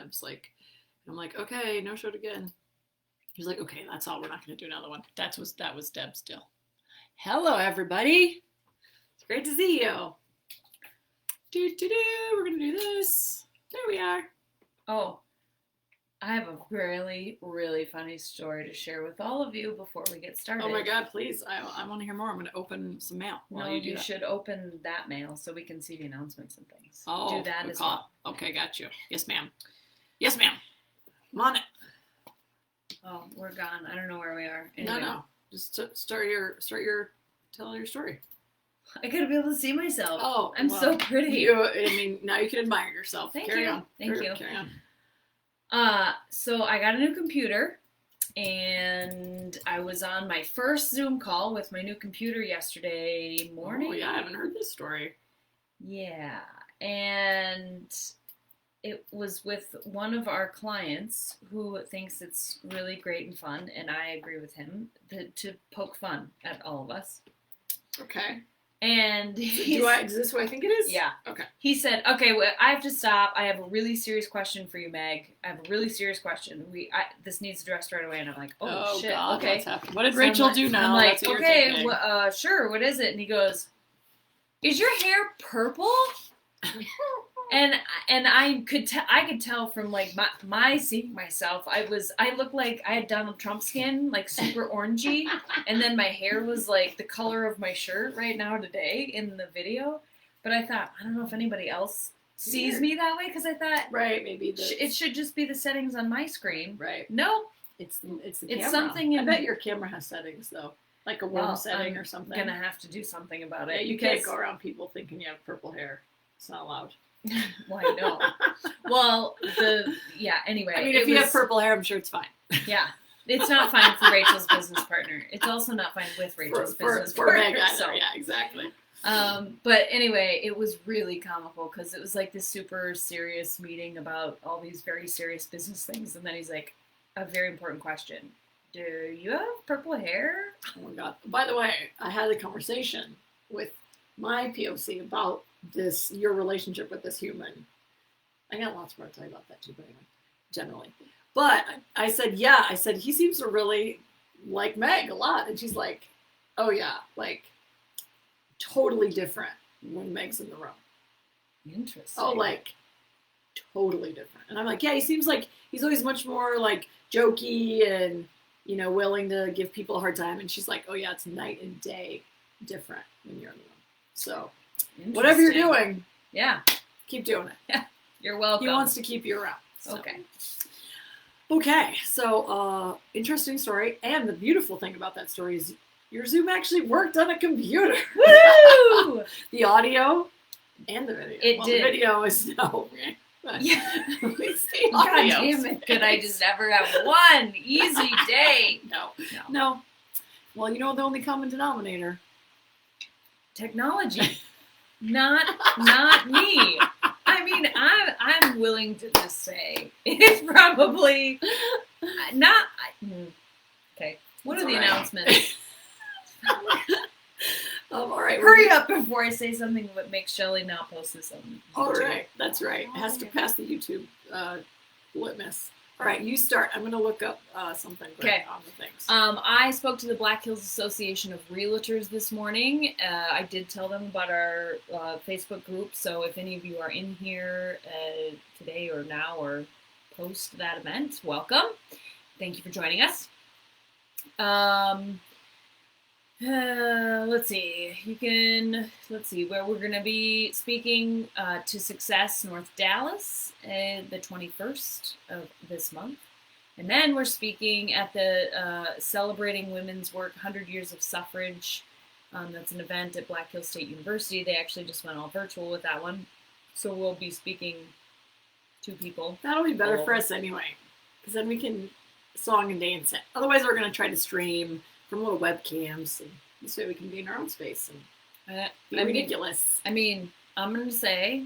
Deb's like, and I'm like, okay, no showed again. He's like, okay, that's all. We're not going to do another one. That was Deb still. Hello, everybody. It's great to see you. We're going to do this. There we are. Oh, I have a really, really funny story to share with all of you before we get started. Oh my God, please. I want to hear more. I'm going to open some mail. No, you should open that mail so we can see the announcements and things. Oh, do that as well. Okay, got you. Yes, ma'am. Yes, ma'am. I'm on it. Oh, we're gone. I don't know where we are. Anyway. No. Just tell your story. I gotta be able to see myself. Oh, I'm so pretty. Now you can admire yourself. Carry on. Thank you. Carry on. So I got a new computer, and I was on my first Zoom call with my new computer yesterday morning. Oh yeah, I haven't heard this story. Yeah, and it was with one of our clients who thinks it's really great and fun, and I agree with him, to poke fun at all of us. Okay. And is this what I think it is? Yeah. Okay. He said, okay, well, I have to stop. I have a really serious question for you, Meg. I have a really serious question. This needs addressed right away. And I'm like, oh shit, God, okay. What's happening? What did Rachel do now? I'm like, okay, sure, what is it? And he goes, is your hair purple? And I could tell from like my seeing myself, I looked like I had Donald Trump skin, like super orangey, and then my hair was like the color of my shirt right now today in the video. But I thought, I don't know if anybody else sees me that way, because I thought, right, maybe it should just be the settings on my screen. Right. No, it's the it's camera. something. I bet your camera has settings though, like a warm setting or something. I'm gonna have to do something about it. Yeah, you can't go around people thinking you have purple hair. It's not allowed. Why no? Well, anyway. I mean, if you have purple hair, I'm sure it's fine. Yeah. It's not fine for Rachel's business partner. It's also not fine with Rachel's business partner. So. Yeah, exactly. But anyway, it was really comical because it was like this super serious meeting about all these very serious business things. And then he's like, a very important question. Do you have purple hair? Oh my God. By the way, I had a conversation with my POC about your relationship with this human. I got lots more to tell you about that too, but anyway, generally. But I said, he seems to really like Meg a lot. And she's like, oh yeah, like totally different when Meg's in the room. Interesting. Oh, like totally different. And I'm like, yeah, he seems like he's always much more like jokey and, willing to give people a hard time. And she's like, oh yeah, it's night and day different when you're in the room. So whatever you're doing, yeah, keep doing it. Yeah, you're welcome. He wants to keep you around. So. Okay. So interesting story. And the beautiful thing about that story is your Zoom actually worked on a computer. Woo! The audio and the video. It did. The video is no. Yeah. At least the God audio. Damn it. Could I just ever have one easy day? No. Well, the only common denominator. Technology. Not me. I mean, I'm willing to just say it's probably not. Okay. What are the announcements? All right. Hurry up before I say something that makes Shelly not post this on YouTube. All right. That's right. It has to pass the YouTube litmus. All right, you start. I'm going to look up something on the things. I spoke to the Black Hills Association of Realtors this morning. I did tell them about our Facebook group, so if any of you are in here today or now or post that event, welcome. Thank you for joining us. Let's see where we're going to be speaking to Success North Dallas the 21st of this month. And then we're speaking at the Celebrating Women's Work 100 Years of Suffrage. That's an event at Black Hills State University. They actually just went all virtual with that one. So we'll be speaking to people. That'll be better for us anyway, because then we can song and dance it. Otherwise, we're going to try to stream from little webcams, and this way we can be in our own space and be ridiculous. I'm going to say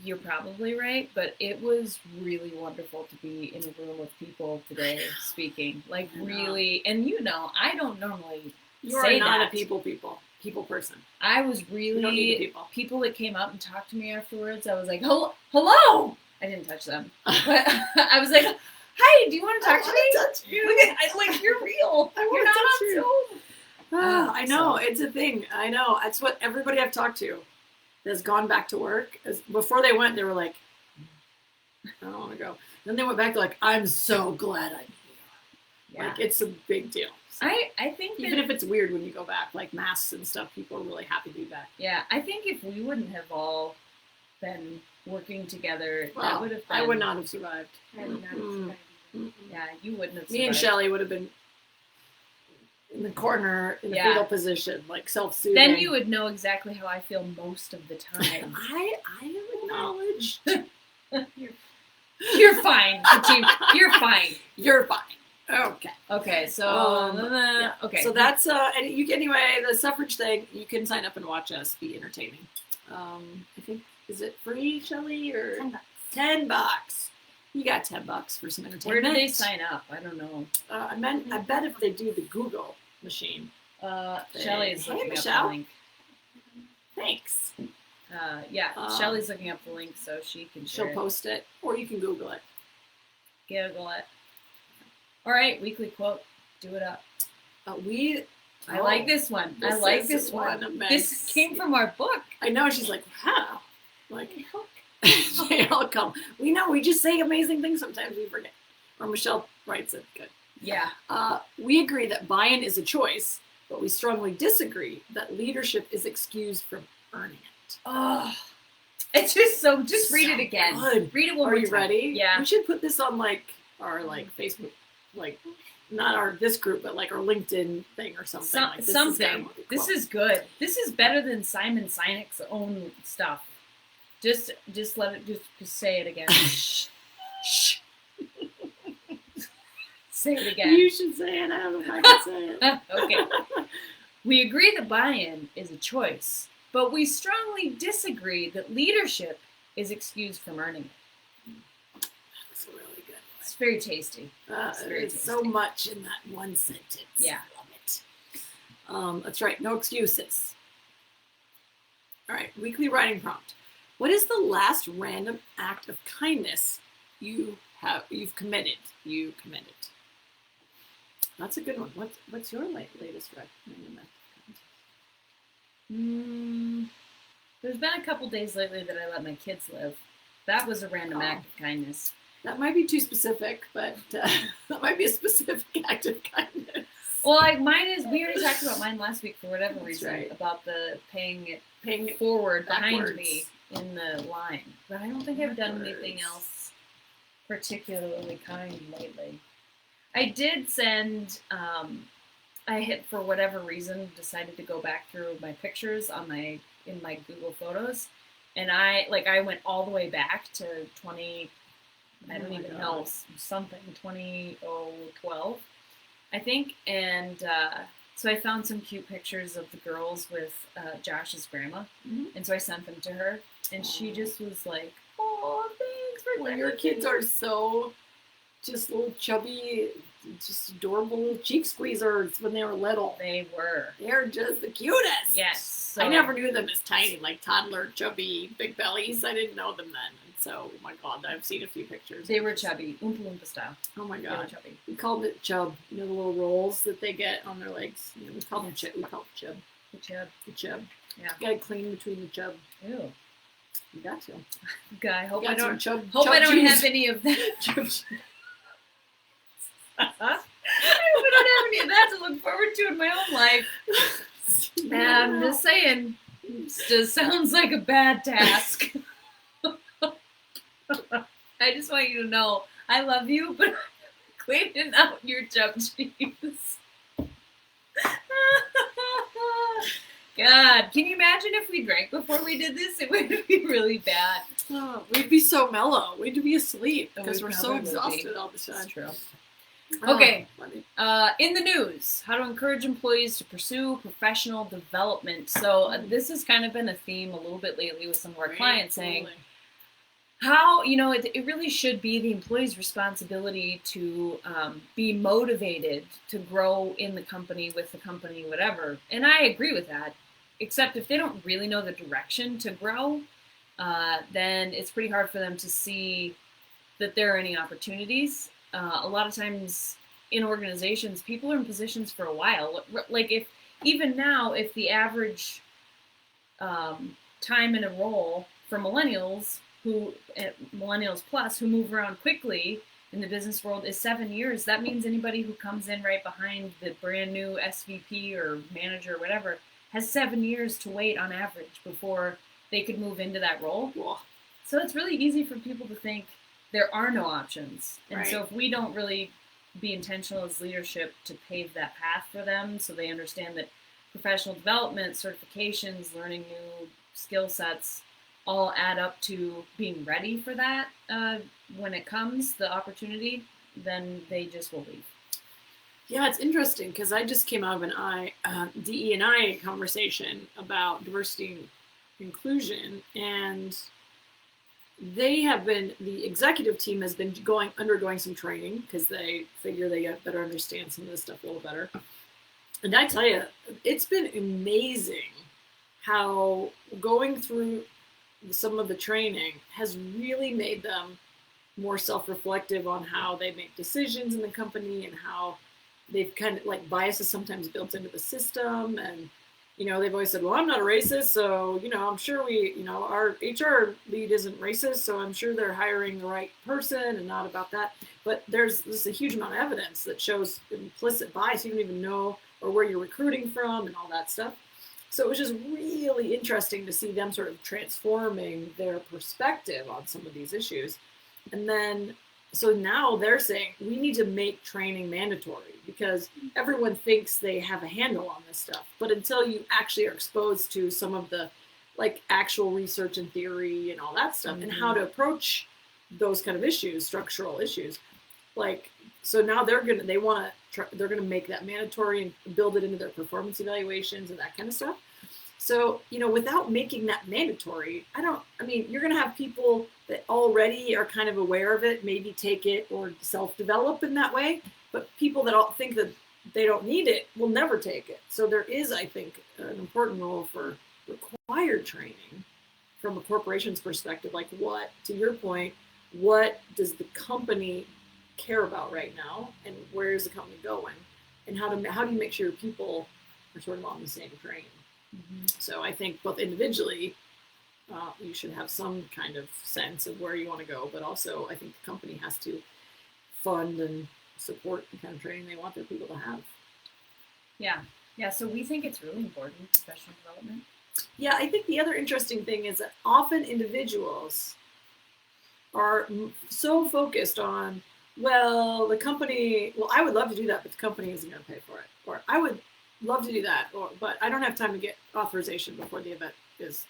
you're probably right, but it was really wonderful to be in a room with people today speaking. Like really, and I don't normally say not that. a people person. I was really you don't need people. People that came up and talked to me afterwards. I was like, hello. I didn't touch them. But I was like, hi, do you want to talk to me? Touch you. Look at, like, you're real. I You're not on touch you. Zoom. I know, So- it's a thing. I know. That's what everybody I've talked to that's gone back to work. Before they went, they were like, I don't want to go. Then they went back, they're like, I'm so glad I'm here. Yeah. Like, it's a big deal. So, I think that, even if it's weird when you go back, like masks and stuff, people are really happy to be back. yeah, I think if we wouldn't have all been working together, Well, that would have been. I would not have survived. I would not have Mm. survived either. Mm-mm. Yeah, you wouldn't have. Me and survived. Shelly would have been in the corner in the Yeah. fetal position, like self-soothing. Then you would know exactly how I feel most of the time. I have acknowledged. You're fine, Fatim. You're fine. You're fine. Okay. Okay, so Yeah. okay. So that's and you can, anyway, the suffrage thing. You can sign up and watch us be entertaining. I think, is it free, Shelly, or $10? You got $10 for some Where entertainment. do they sign up? I don't know. I bet if they do the Google machine. Shelly's Hey, looking up Michelle. the link. Thanks. Shelly's looking up the link so she can She'll share it. post it, or you can Google it. Google it. All right, weekly quote. Do it up. I I like this one. I like this one. This came from our book. I know. She's like, how? Like, they all come. We know. We just say amazing things. Sometimes we forget. Or Michelle writes it. Good. Yeah. We agree that buy-in is a choice, but we strongly disagree that leadership is excused from earning it. Oh, it's just so. Just read it again. Good. Read it one Are more you time. ready? Yeah. We should put this on our Facebook, like not this group, but like our LinkedIn thing or something. Like, Something. This is good. This is better than Simon Sinek's own stuff. Just let it. Just say it again. Shh. Say it again. You should say it. I don't know if I can say it. Okay. We agree that buy-in is a choice, but we strongly disagree that leadership is excused from earning it. That's a really good It's very tasty. It's very There's so tasty. much in that one sentence. Yeah. Love it. That's right. No excuses. All right. Weekly writing prompt. What is the last random act of kindness you've committed? You committed. That's a good one. What's your latest random act of kindness? There's been a couple days lately that I let my kids live. That was a random Oh. act of kindness. That might be too specific, but that might be a specific act of kindness. Well, like mine is. We already talked about mine last week for whatever That's reason right. about the paying Paying it forward backwards. behind me in the line. But I don't think I've done anything Backwards. else particularly kind lately. I did send. I had, for whatever reason, decided to go back through my pictures in my Google Photos, and I went all the way back to 20. I don't Oh my even God. know, something 2012, I think, and so I found some cute pictures of the girls with Josh's grandma, Mhm. and so I sent them to her, and she Aw. just was like, "Oh, thanks for Well, your sending kids me." are so just little chubby, just adorable little cheek squeezers when they were little. They were, They're just the cutest. yes. So I never knew them as tiny, like toddler, chubby, big bellies. I didn't know them then. And so, oh my God, I've seen a few pictures. They were chubby, Oompa Loompa style. Oh my They were God. chubby. We called it chub. You know the little rolls that they get on their legs? You know, we call them Yes. chub. We call it chub. The chub. The chub. Yeah. You gotta clean between the chub. Ew. You got to. God, I hope You I got some don't. chub. Hope chub I don't juice. have any of that. Chub- I hope I don't have any of that to look forward to in my own life. You And never I'm know. just saying, it just sounds like a bad task. I just want you to know I love you, but I'm cleaning out your chub cheese. God, can you imagine if we drank before we did this? It would be really bad. Oh, we'd be so mellow. We'd be asleep Oh, because we we're so probably would be. exhausted all the That's time. true. Oh, Okay. funny. In the news, how to encourage employees to pursue professional development. So this has kind of been a theme a little bit lately with some of our clients saying how, it really should be the employee's responsibility to be motivated to grow in the company, with the company, whatever. And I agree with that, except if they don't really know the direction to grow, then it's pretty hard for them to see that there are any opportunities. A lot of times in organizations, people are in positions for a while. Like if even now, if the average time in a role for millennials plus who move around quickly in the business world is 7 years, that means anybody who comes in right behind the brand new SVP or manager or whatever has 7 years to wait on average before they could move into that role. So it's really easy for people to think there are no options. And so if we don't really be intentional as leadership to pave that path for them so they understand that professional development, certifications, learning new skill sets all add up to being ready for that when it comes, the opportunity, then they just will leave. Yeah, it's interesting because I just came out of an DE&I conversation about diversity and inclusion, and the executive team has been undergoing some training because they figure they better understand some of this stuff a little better. And I tell you, it's been amazing how going through some of the training has really made them more self-reflective on how they make decisions in the company and how they've kind of like biases sometimes built into the system. And, they've always said, well, I'm not a racist. So, I'm sure our HR lead isn't racist. So I'm sure they're hiring the right person and not about that. But there's a huge amount of evidence that shows implicit bias. You don't even know or where you're recruiting from and all that stuff. So it was just really interesting to see them sort of transforming their perspective on some of these issues. And then, so now they're saying we need to make training mandatory because everyone thinks they have a handle on this stuff. But until you actually are exposed to some of the like actual research and theory and all that stuff and how to approach those kind of issues, structural issues, so now they're gonna make that mandatory and build it into their performance evaluations and that kind of stuff. So, without making that mandatory, you're gonna have people that already are kind of aware of it, maybe take it or self-develop in that way, but people that all think that they don't need it will never take it. So there is, I think, an important role for required training from a corporation's perspective, like to your point, what does the company care about right now and where is the company going and how do you make sure your people are sort of on the same train. So I think both individually you should have some kind of sense of where you want to go, but also I think the company has to fund and support the kind of training they want their people to have. So we think it's really important, professional development. I think the other interesting thing is that often individuals are so focused on, the company, I would love to do that, but the company isn't going to pay for it. Or I would love to do that, but I don't have time to get authorization before the event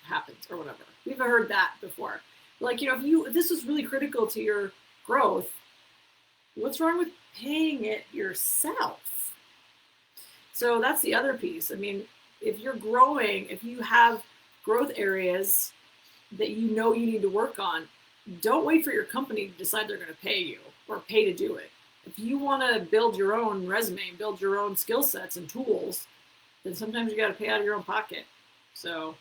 happens or whatever. We've heard that before. If this was really critical to your growth, what's wrong with paying it yourself? So that's the other piece. If you're growing, if you have growth areas that you need to work on, don't wait for your company to decide they're going to pay you or pay to do it. If you want to build your own resume, build your own skill sets and tools, then sometimes you got to pay out of your own pocket. So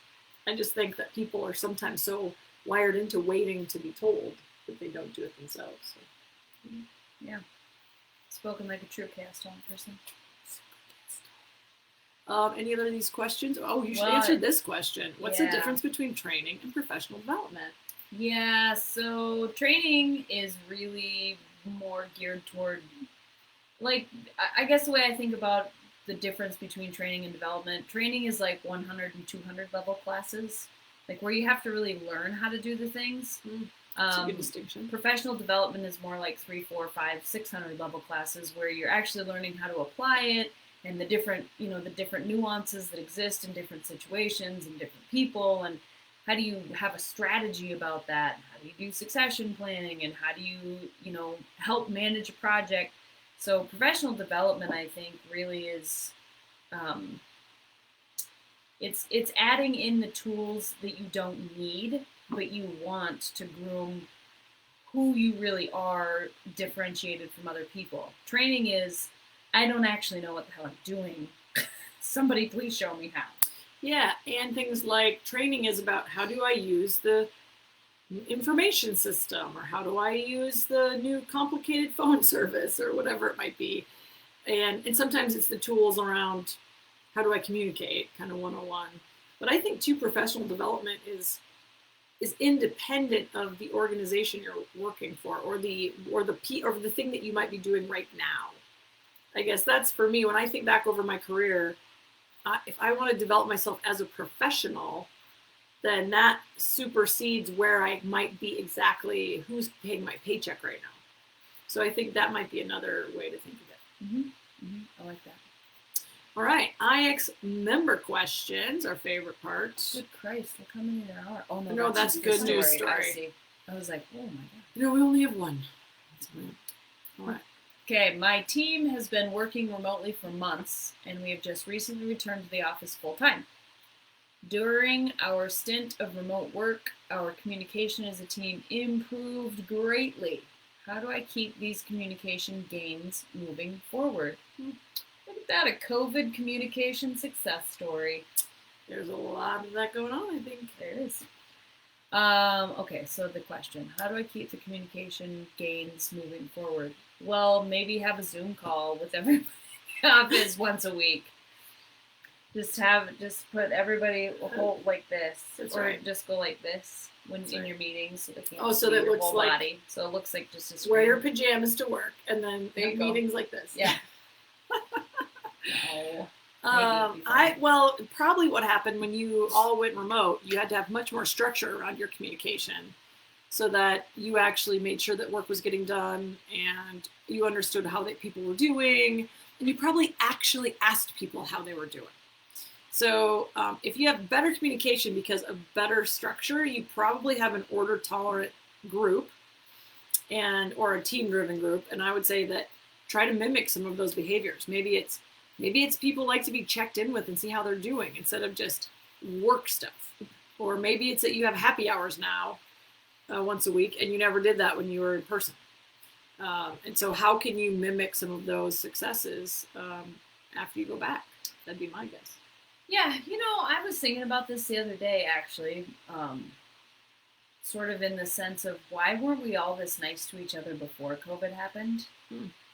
I just think that people are sometimes so wired into waiting to be told that they don't do it themselves. So. Yeah. Spoken like a true cast on person. Any other of these questions? Oh, you should answer this question. What's the difference between training and professional development? Yeah, so training is really more geared toward, I guess the way I think about the difference between training and development, training is like 100 and 200 level classes, where you have to really learn how to do the things. That's a good distinction. Professional development is more like 300, 400, 500, 600 level classes where you're actually learning how to apply it and the different nuances that exist in different situations and different people, and how do you have a strategy about that? How do you do succession planning, and how do you help manage a project? So professional development, I think, really is it's adding in the tools that you don't need, but you want to groom who you really are, differentiated from other people. Training is, I don't actually know what the hell I'm doing. Somebody please show me how. Yeah, and things like training is about how do I use the information system, or how do I use the new complicated phone service, or whatever it might be. And sometimes it's the tools around how do I communicate, kind of 101. But I think too, professional development is independent of the organization you're working for, or the thing that you might be doing right now. I guess that's for me. When I think back over my career, if I want to develop myself as a professional, then that supersedes where I might be exactly who's paying my paycheck right now. So I think that might be another way to think of it. Mm-hmm. Mm-hmm. I like that. All right, IX member questions, our favorite part. Good Christ, look how many there are. Oh no, that's good news story. I see. I was like, oh my god. No, we only have one. All right. Okay, my team has been working remotely for months, and we have just recently returned to the office full time. During our stint of remote work, our communication as a team improved greatly. How do I keep these communication gains moving forward? Isn't that a COVID communication success story? There's a lot of that going on, I think. There is. Okay, so the question, how do I keep the communication gains moving forward? Well, maybe have a Zoom call with everybody in the office once a week. Just put everybody hold like this. That's or right. Just go like this when That's in right. your meetings so they can't Oh, see so that your looks whole like, body. So it looks like just a screen. Wear your pajamas to work, and then There you go. meetings like this. Yeah. Well, probably what happened when you all went remote, you had to have much more structure around your communication, so that you actually made sure that work was getting done, and you understood how people were doing, and you probably actually asked people how they were doing. So if you have better communication because of better structure, you probably have an order tolerant group or a team driven group. And I would say that try to mimic some of those behaviors. Maybe it's people like to be checked in with and see how they're doing instead of just work stuff. Or maybe it's that you have happy hours now once a week, and you never did that when you were in person. And so how can you mimic some of those successes after you go back? That'd be my guess. Yeah, I was thinking about this the other day, actually, sort of in the sense of why weren't we all this nice to each other before COVID happened?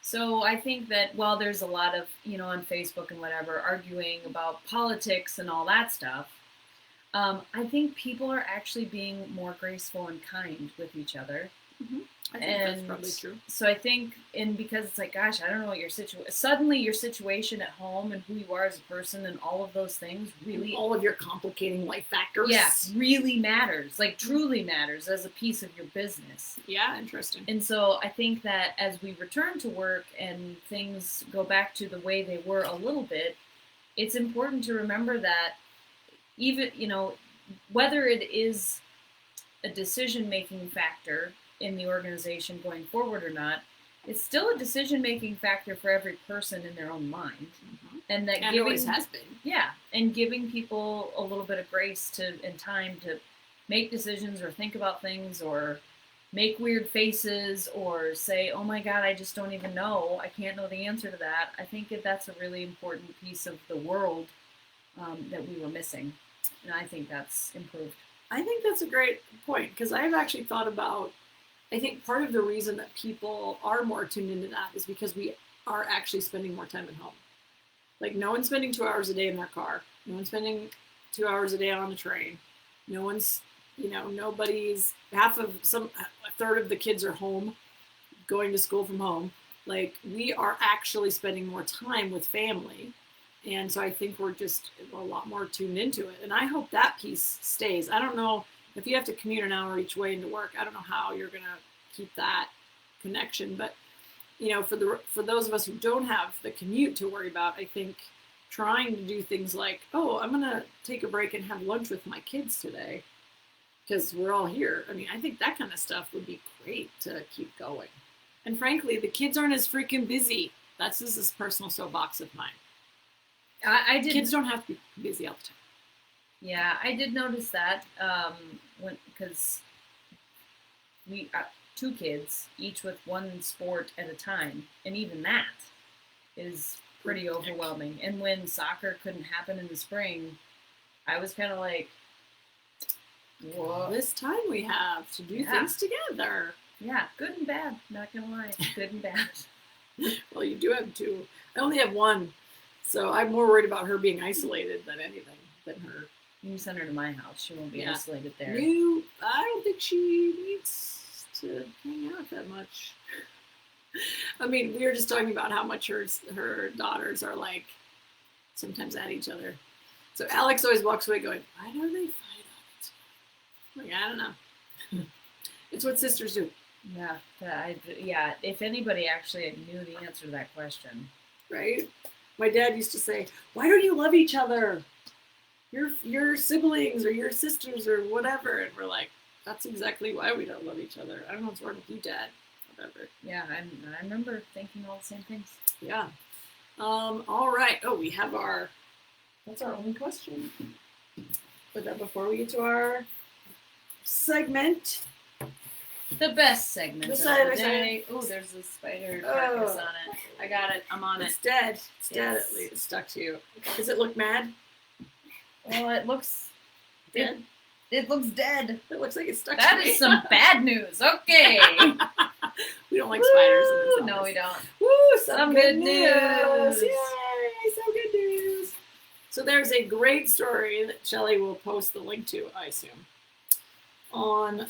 So I think that while there's a lot of, on Facebook and whatever, arguing about politics and all that stuff, I think people are actually being more graceful and kind with each other. Mm-hmm. I think that's probably true. So I think, because it's like, gosh, I don't know what your situation. Suddenly, your situation at home and who you are as a person and all of those things really, all of your complicating life factors, really matters. Like truly matters as a piece of your business. Yeah, interesting. And so I think that as we return to work and things go back to the way they were a little bit, it's important to remember that even whether it is a decision-making factor in the organization going forward or not, it's still a decision-making factor for every person in their own mind. Mm-hmm. And that it always has been. Yeah, and giving people a little bit of grace and time to make decisions or think about things or make weird faces or say, oh my God, I just don't even know. I can't know the answer to that. I think that's a really important piece of the world that we were missing. And I think that's improved. I think that's a great point, because I've actually thought about, I think part of the reason that people are more tuned into that is because we are actually spending more time at home. Like, no one's spending 2 hours a day in their car. No one's spending 2 hours a day on the train. No one's, nobody's, a third of the kids are home, going to school from home. Like, we are actually spending more time with family. And so I think we're just a lot more tuned into it. And I hope that piece stays. I don't know if you have to commute an hour each way into work, I don't know how you're going to keep that connection. But, for those of us who don't have the commute to worry about, I think trying to do things like, oh, I'm going to take a break and have lunch with my kids today because we're all here. I mean, I think that kind of stuff would be great to keep going. And frankly, the kids aren't as freaking busy. This is a personal soapbox of mine. I did. Kids don't have to be busy all the time. Yeah, I did notice that because we 2 kids, each with one sport at a time, and even that is pretty overwhelming. And when soccer couldn't happen in the spring, I was kind of like, Whoa. this time we have to do things together. Yeah, good and bad. Not gonna lie, good and bad. Well, you do have two. I only have one, so I'm more worried about her being isolated than anything than her. You send her to my house. She won't be isolated there. I don't think she needs to hang out that much. I mean, we were just talking about how much her daughters are like sometimes at each other. So Alex always walks away going, "Why do they fight all the time?" Like, I don't know. It's what sisters do. Yeah. If anybody actually knew the answer to that question, right? My dad used to say, "Why don't you love each other? Your siblings or your sisters or whatever." And we're like, "That's exactly why we don't love each other. I don't know what's wrong with you, Dad." Whatever. Yeah, I remember thinking all the same things. Yeah. All right. Oh, we have that's our only question. But then before we get to our segment. The best segment of the day. Oh, there's a spider carcass on it. I got it. I'm on it. It's dead. It's dead at least. It's stuck to you. Does it look mad? Well, it looks dead. It looks dead. It looks like it's stuck to me. That is some bad news. Okay. We don't like spiders. No, we don't. Woo! Some good news. Yay! Some good news. So there's a great story that Shelley will post the link to, I assume, on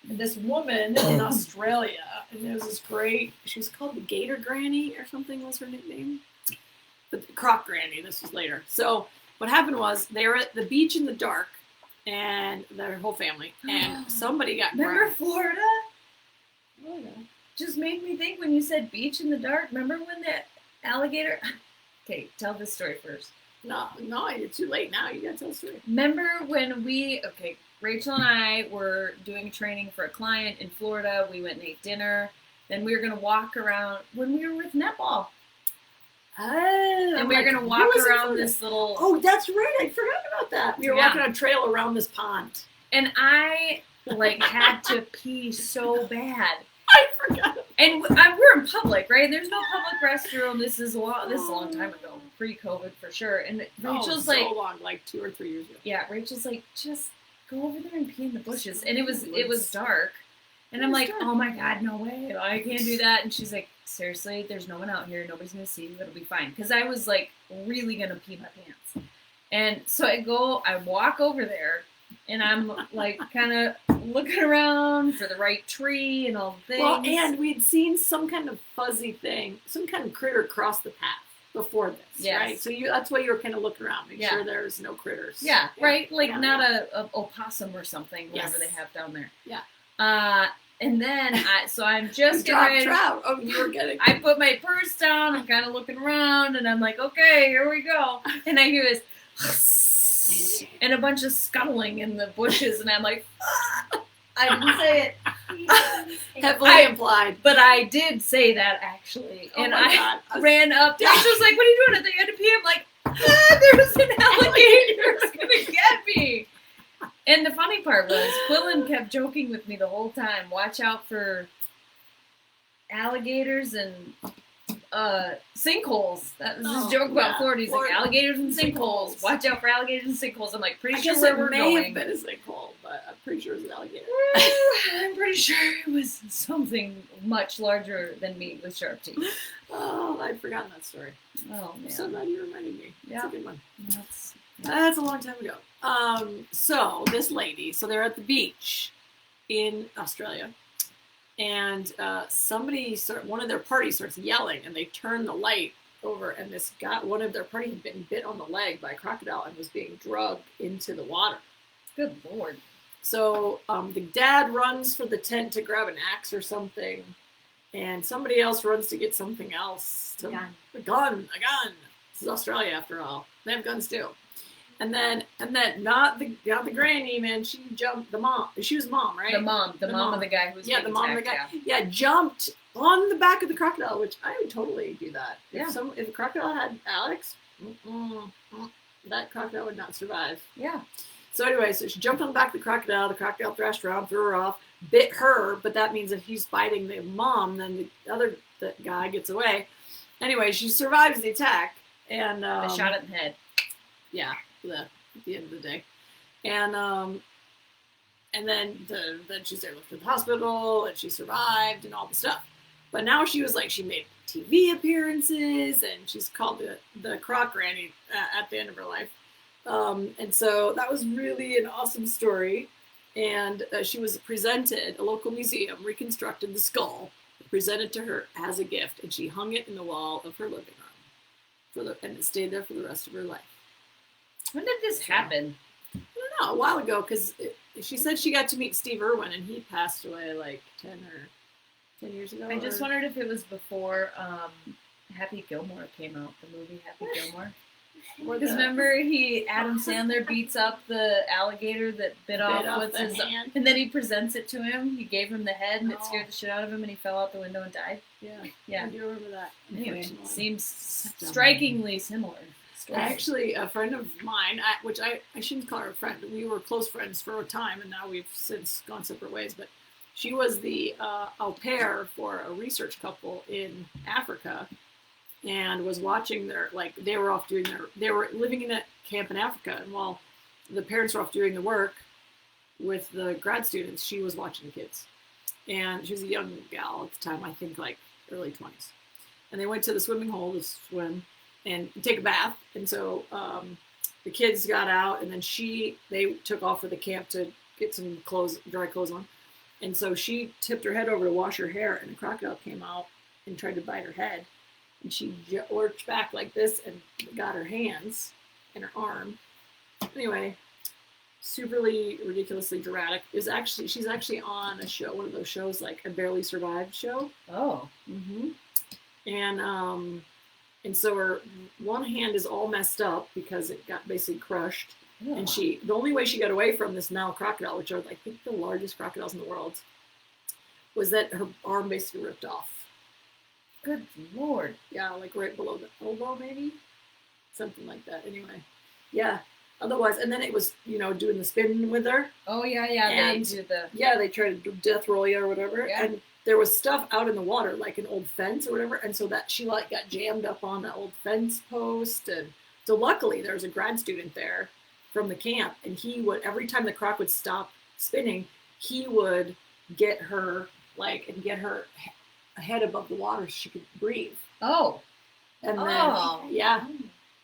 this woman in Australia. And there's this great, she was called the Gator Granny or something was her nickname. The Croc Granny, this was later. So what happened was they were at the beach in the dark, and their whole family, and somebody got Remember grabbed. Florida? Oh, yeah. Just made me think when you said beach in the dark. Remember when that alligator... Okay, tell this story first. No, it's too late now. You gotta tell the story. Remember when Rachel and I were doing training for a client in Florida. We went and ate dinner. Then we were going to walk around when we were with netball. Oh, and we were going to walk around this little... Oh, that's right. I forgot about that. We were walking on a trail around this pond. And I, had to pee so bad. I forgot. And we're in public, right? There's no public restroom. This is a long time ago. Pre-COVID, for sure. And Rachel's so long, 2 or 3 years ago. Yeah, Rachel's like, just go over there and pee in the bushes. And it was dark. And I'm like, oh my God, no way. I can't do that. And she's like, seriously, there's no one out here. Nobody's going to see you. It'll be fine. Because I was really going to pee my pants. And so I walk over there and I'm kind of looking around for the right tree and all the things. Well, and we'd seen some kind of fuzzy thing, some kind of critter cross the path before this, right? So that's why you were kind of looking around, make sure there's no critters. Yeah, right? Not a opossum or something, whatever they have down there. Yeah. And then, I'm just getting ready. Trout. Oh, you were getting... I put my purse down, I'm kind of looking around, and I'm like, okay, here we go. And I hear this, and a bunch of scuttling in the bushes, and I'm like, I didn't say it. Heavily implied. But I did say that, actually. Oh and I ran up. She was like, what are you doing? I think I had to pee. I'm like, there's an alligator. It's going to get me. And the funny part was, Quillen kept joking with me the whole time. Watch out for alligators and sinkholes. That was his joke about Florida. He's like, alligators and sinkholes. Watch out for alligators and sinkholes. I'm like, pretty sure where we're going. It may have been a sinkhole, but I'm pretty sure it was an alligator. I'm pretty sure it was something much larger than me with sharp teeth. Oh, I'd forgotten that story. Oh, man. I'm so glad you reminded me. Yeah. That's a good one. That's a long time ago. So this lady, they're at the beach in Australia, and one of their party starts yelling, and they turn the light over, and this guy, one of their party had been bit on the leg by a crocodile and was being drugged into the water. Good Lord. So the dad runs for the tent to grab an axe or something, and somebody else runs to get something else. A gun. This is Australia after all. They have guns too. And then not the granny, man. She jumped the mom. She was mom, right? The mom of the guy who was the mom of the guy. Yeah, jumped on the back of the crocodile, which I would totally do that. Yeah. If a crocodile had Alex, that crocodile would not survive. Yeah. So anyway, she jumped on the back of the crocodile thrashed around, threw her off, bit her, but that means if he's biting the mom, then the guy gets away. Anyway, she survives the attack, and they shot it in the head. Yeah, at the end of the day. And then she's there to the hospital, and she survived, and all the stuff. But now she was like, she made TV appearances, and she's called the Croc Granny at the end of her life. And so that was really an awesome story. And she was presented, a local museum reconstructed the skull, presented to her as a gift, and she hung it in the wall of her living room, and it stayed there for the rest of her life. When did this happen? I don't know, a while ago, because she said she got to meet Steve Irwin, and he passed away like 10 years ago. I just wondered if it was before Happy Gilmore came out, the movie Happy Gilmore. Because remember, Adam Sandler beats up the alligator that bit off his hand, and then he presents it to him. He gave him the head, and it scared the shit out of him, and he fell out the window and died. Yeah. I do remember that. Anyway, seems strikingly similar. Actually, a friend of mine, which I shouldn't call her a friend. We were close friends for a time, and now we've since gone separate ways. But she was the au pair for a research couple in Africa, and was watching they were off doing they were living in a camp in Africa, and while the parents were off doing the work with the grad students, she was watching the kids. And she was a young gal at the time, I think like early 20s. And they went to the swimming hole to swim and take a bath. And so the kids got out, and then they took off for the camp to get some dry clothes on. And so she tipped her head over to wash her hair, and a crocodile came out and tried to bite her head. And she lurched back like this and got her hands and her arm. Anyway, superly ridiculously dramatic. She's actually on a show, one of those shows like a Barely Survived show. Oh. Mm-hmm. And so her one hand is all messed up because it got basically crushed. Oh. And the only way she got away from this Nile crocodile, which are I think the largest crocodiles in the world, was that her arm basically ripped off. Good Lord. Yeah, like right below the elbow, maybe? Something like that. Anyway. Yeah. Otherwise, and then it was, doing the spin with her. Oh, yeah. And they tried to death roll you or whatever. Yeah. And there was stuff out in the water, like an old fence or whatever. And so that she got jammed up on the old fence post. And so luckily there was a grad student there from the camp. And he would, every time the croc would stop spinning, he would get her, and get her head above the water so she could breathe. Oh. And then,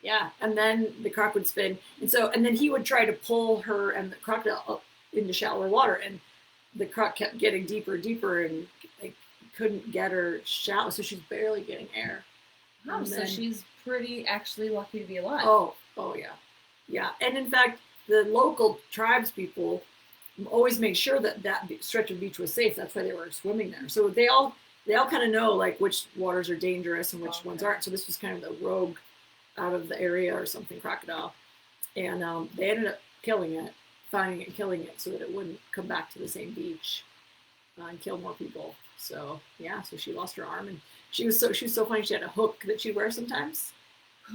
yeah. And then the croc would spin. And then he would try to pull her and the crocodile up into shallower water. And the croc kept getting deeper and deeper, and couldn't get her shallow. So she's barely getting air. Oh, so she's pretty actually lucky to be alive. Oh, yeah. Yeah. And in fact, the local tribes people always made sure that stretch of beach was safe. That's why they were swimming there. So they all kind of know which waters are dangerous and which ones aren't. So this was kind of the rogue out of the area or something crocodile. And they ended up finding it and killing it so that it wouldn't come back to the same beach and kill more people. So so she lost her arm, and she was so funny. She had a hook that she'd wear sometimes,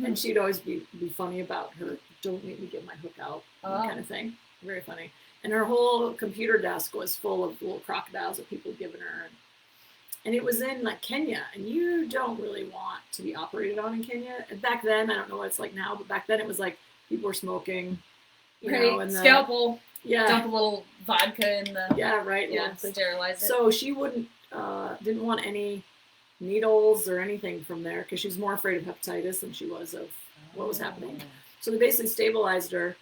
and she'd always be funny about her, don't make me get my hook out, kind of thing. Very funny. And her whole computer desk was full of little crocodiles that people had given her. And it was in Kenya, and you don't really want to be operated on in Kenya. And back then, I don't know what it's like now, but back then it was people were smoking, and scalpel, dump a little vodka in the, sterilize it. So she didn't want any needles or anything from there because she was more afraid of hepatitis than she was of what was happening. So they basically stabilized her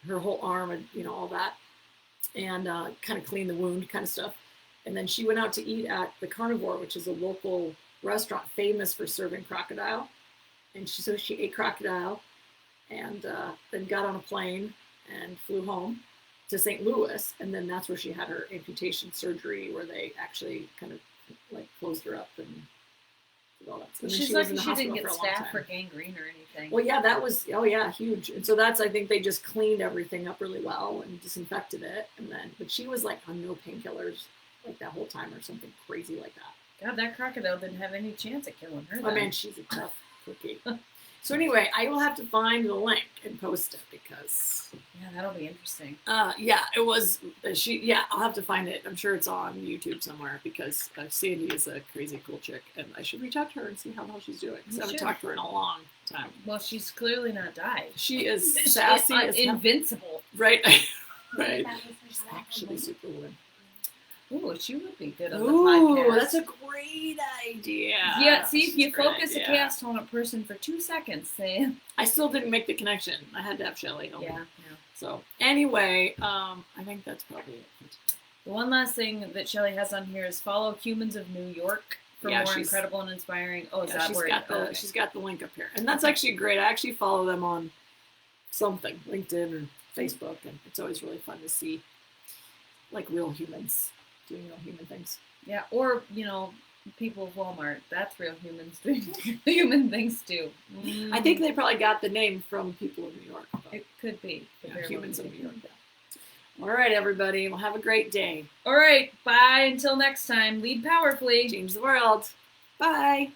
whole arm and all that, and kind of cleaned the wound, kind of stuff. And then she went out to eat at the Carnivore, which is a local restaurant famous for serving crocodile. And she ate crocodile, and then got on a plane and flew home to St. Louis. And then that's where she had her amputation surgery, where they actually kind of closed her up and did all that. So she's lucky she didn't get staph or gangrene or anything. Well, yeah, that was huge. And so I think they just cleaned everything up really well and disinfected it. But she was on no painkillers that whole time or something crazy like that. God, that crocodile didn't have any chance at killing her. Oh man, she's a tough cookie. So anyway, I will have to find the link and post it because that'll be interesting. It was I'll have to find it. I'm sure it's on YouTube somewhere because Sandy is a crazy cool chick, and I should reach out to her and see how the hell she's doing. Because I haven't talked to her in a long time. Well, she's clearly not died. She is sassy as invincible. Right. Right. That was She's her actually super weird. Ooh, she would be good on the Ooh, podcast. that's a great idea. Yeah, see, if She's you a great focus a idea. chaos element person for 2 seconds, then I still didn't make the connection. I had to have Shelly help me. yeah. So anyway, I think that's probably it. The one last thing that Shelley has on here is follow Humans of New York for Yeah, more she's- incredible and inspiring. Oh, is Yeah, that she's where got the okay. she's got the link up here, and that's actually great. I actually follow them on something, LinkedIn or Facebook, and it's always really fun to see like real humans doing real human things. Yeah, or people of Walmart. That's real humans doing human things too. I think they probably got the name from people of New York. But, It could be. yeah, Very humans well of be. New York. Yeah. All right, everybody. Well, have a great day. All right, bye. Until next time, lead powerfully. Change the world. Bye.